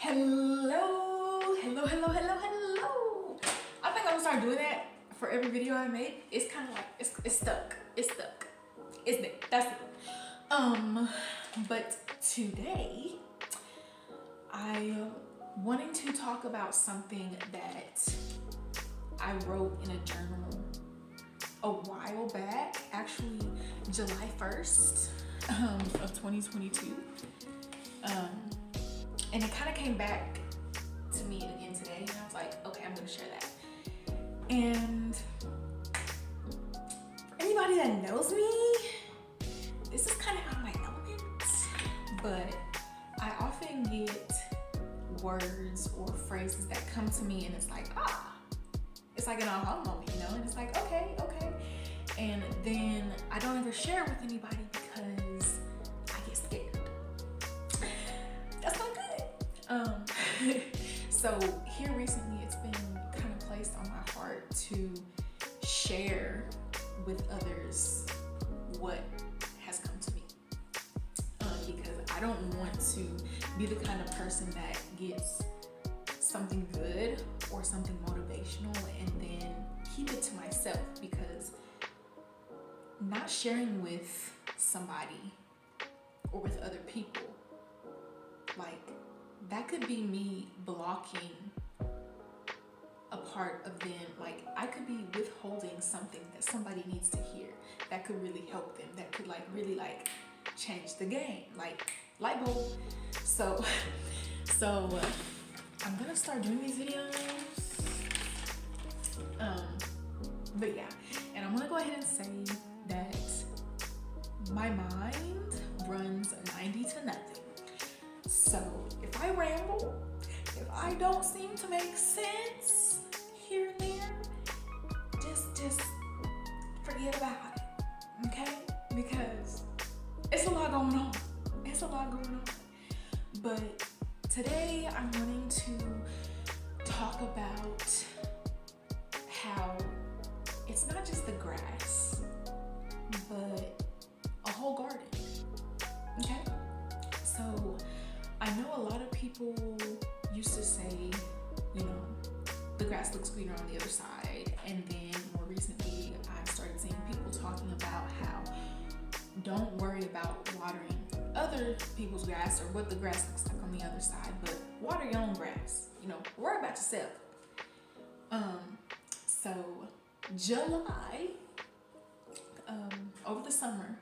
Hello. I think I'm gonna start doing that for every video I make. It's kind of like it's stuck. Isn't it? That's it. But today I wanting to talk about something that I wrote in a journal a while back, actually July 1st of 2022. And it kind of came back to me again today, and I was like, okay, I'm gonna share that. And for anybody that knows me, this is kind of out of my element, but I often get words or phrases that come to me, and it's like, it's like an aha moment, you know? And it's like, okay. And then I don't ever share it with anybody because I get scared. That's not good. So here recently, it's been kind of placed on my heart to share with others what has come to me. Because I don't want to be the kind of person that gets something good or something motivational and then keep it to myself, because not sharing with somebody or with other people, like, that could be me blocking a part of them. Like, I could be withholding something that somebody needs to hear that could really help them, that could really change the game, like light bulb. So I'm gonna start doing these videos. But yeah, and I'm gonna go ahead and say that my mind runs 90 to nothing. So if I ramble, if I don't seem to make sense here and there, just forget about it, okay? Because it's a lot going on. But today I'm wanting to talk about how it's not just the grass, but a whole garden, okay? So I know a lot of people used to say, you know, the grass looks greener on the other side. And then more recently, I started seeing people talking about how don't worry about watering other people's grass or what the grass looks like on the other side, but water your own grass. You know, worry about yourself. So July, over the summer,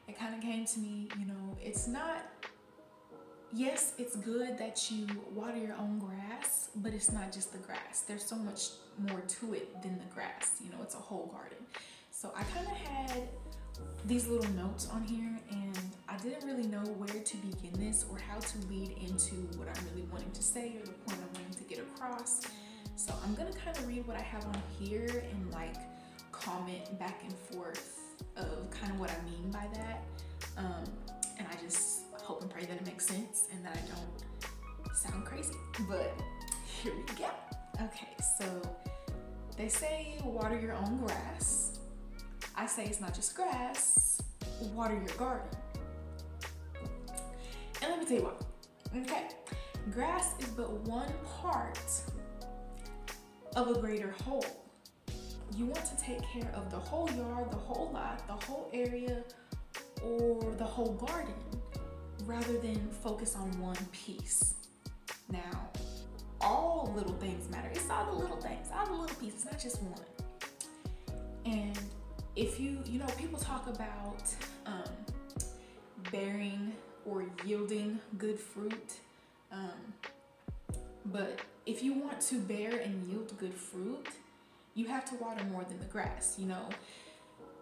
it kind of came to me, you know, it's not, yes, it's good that you water your own grass, but it's not just the grass. There's so much more to it than the grass. You know, it's a whole garden. So I kind of had these little notes on here, and I didn't really know where to begin this or how to lead into what I'm really wanting to say or the point I'm wanting to get across. So I'm gonna kind of read what I have on here and like comment back and forth of kind of what I mean by that. And I just hope and pray that it makes sense and that I don't sound crazy. But here we go. Okay, so they say water your own grass. I say it's not just grass, water your garden. And let me tell you why. Okay, grass is but one part of a greater whole. You want to take care of the whole yard, the whole lot, the whole area, or the whole garden, rather than focus on one piece. Now, all little things matter. It's all the little things, all the little pieces, not just one. And if you know, people talk about bearing or yielding good fruit. But if you want to bear and yield good fruit, you have to water more than the grass. You know,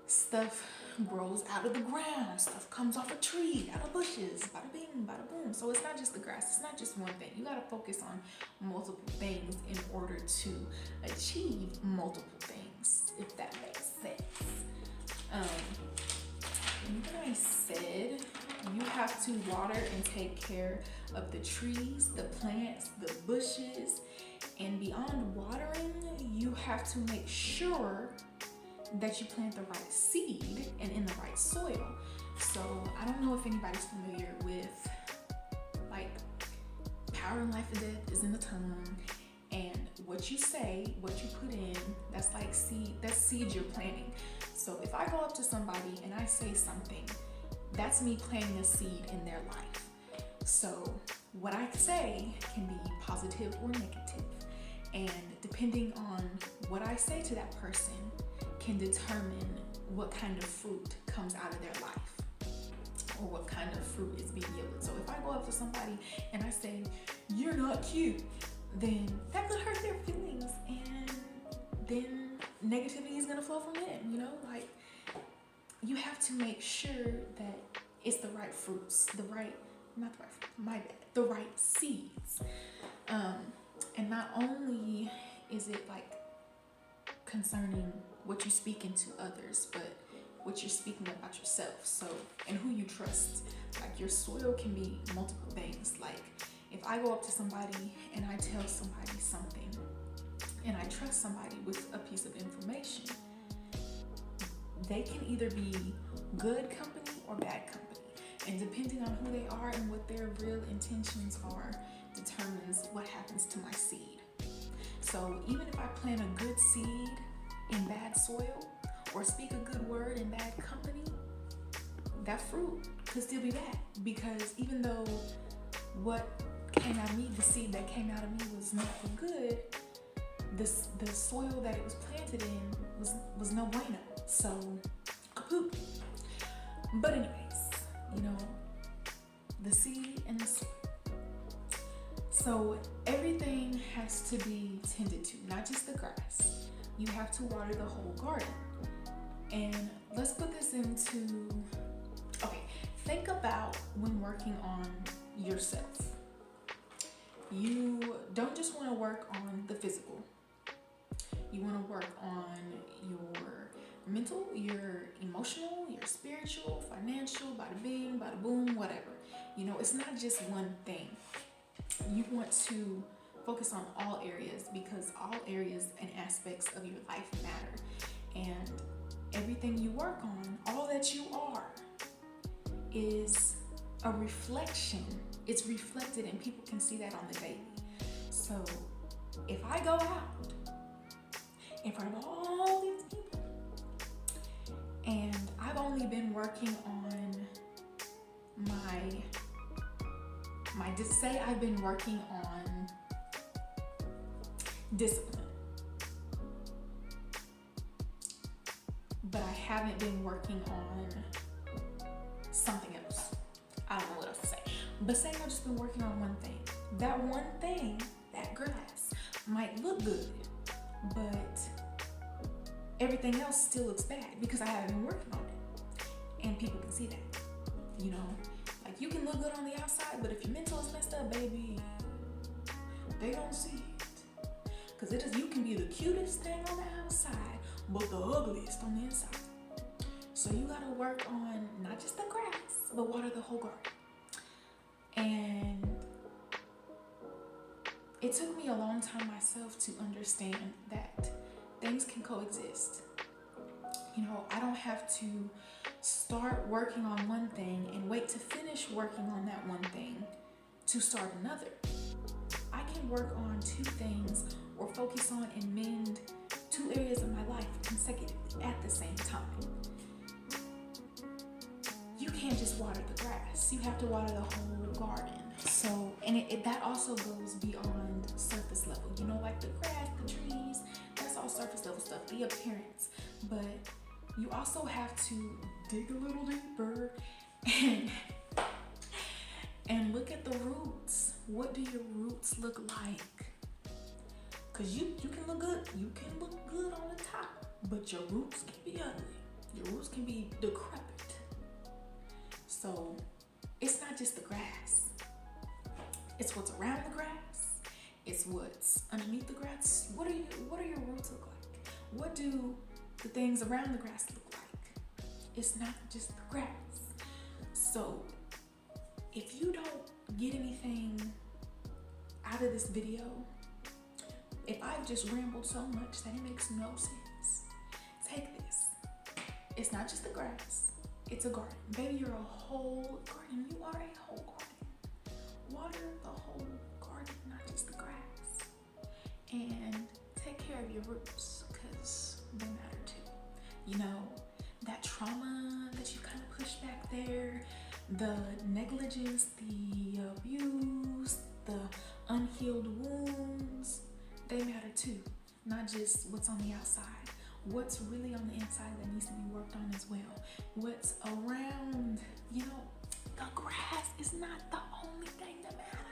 stuff grows out of the ground, stuff comes off a tree, out of bushes, bada bing, bada boom. So it's not just the grass, it's not just one thing. You gotta focus on multiple things in order to achieve multiple things, if that makes sense. And then I said, you have to water and take care of the trees, the plants, the bushes, and beyond watering, you have to make sure that you plant the right seed and in the right soil. So I don't know if anybody's familiar with like power and life and death is in the tongue. And what you say, what you put in, that's like seed, that's seeds you're planting. So if I go up to somebody and I say something, that's me planting a seed in their life. So what I say can be positive or negative. And depending on what I say to that person can determine what kind of fruit comes out of their life, or what kind of fruit is being yielded. So if I go up to somebody and I say, "You're not cute," then that could hurt their feelings, and then negativity is gonna flow from them, you know? Like, you have to make sure that it's the right fruits, the right seeds. And not only is it like concerning what you're speaking to others, but what you're speaking about yourself. So, and who you trust. Like, your soil can be multiple things. Like, if I go up to somebody and I tell somebody something, and I trust somebody with a piece of information, they can either be good company or bad company. And depending on who they are and what their real intentions are, determines what happens to my seed. So even if I plant a good seed in bad soil, or speak a good word in bad company, that fruit could still be bad. Because even though what came out of me, the seed that came out of me was not good, the soil that it was planted in was no bueno. So, kaput. But anyways, you know, the seed and the soil. So everything has to be tended to, not just the grass. You have to water the whole garden. And let's put this into, okay, think about when working on yourself. You don't just want to work on the physical. You want to work on your mental, your emotional, your spiritual, financial, bada bing, bada boom, whatever. You know, it's not just one thing. You want to focus on all areas, because all areas and aspects of your life matter. And everything you work on, all that you are, is a reflection. It's reflected, and people can see that on the daily. So if I go out in front of all these people and I've only been working on say I've been working on discipline, but I haven't been working on something else. I don't know what else to say. But say I've just been working on one thing. That one thing, that grass, might look good, but everything else still looks bad because I haven't been working on it. And people can see that, you know? Like, you can look good on the outside, but if your mental is messed up, baby, they don't see it. Because you can be the cutest thing on the outside, but the ugliest on the inside. So you gotta work on not just the grass, but water the whole garden. And it took me a long time myself to understand that things can coexist. You know, I don't have to start working on one thing and wait to finish working on that one thing to start another. I can work on two things or focus on and mend two areas of my life consecutively at the same time. You can't just water the grass. You have to water the whole garden. So, and that also goes beyond surface level. You know, like the grass, the trees, that's all surface level stuff, the appearance. But you also have to dig a little deeper and look at the roots. What do your roots look like? Because you can look good. You can look good on the top, but your roots can be ugly. Your roots can be decrepit. So it's not just the grass. It's what's around the grass. It's what's underneath the grass. What do your roots look like? What do the things around the grass look like? It's not just the grass. So if you don't get anything out of this video, if I've just rambled so much that it makes no sense, take this. It's not just the grass. It's a garden. Baby, you're a whole garden. You are a whole garden. Water the whole garden. your roots, because they matter too. You know, that trauma that you kind of push back there, the negligence, the abuse, the unhealed wounds, they matter too. Not just what's on the outside, what's really on the inside that needs to be worked on as well. What's around, you know, the grass is not the only thing that matters.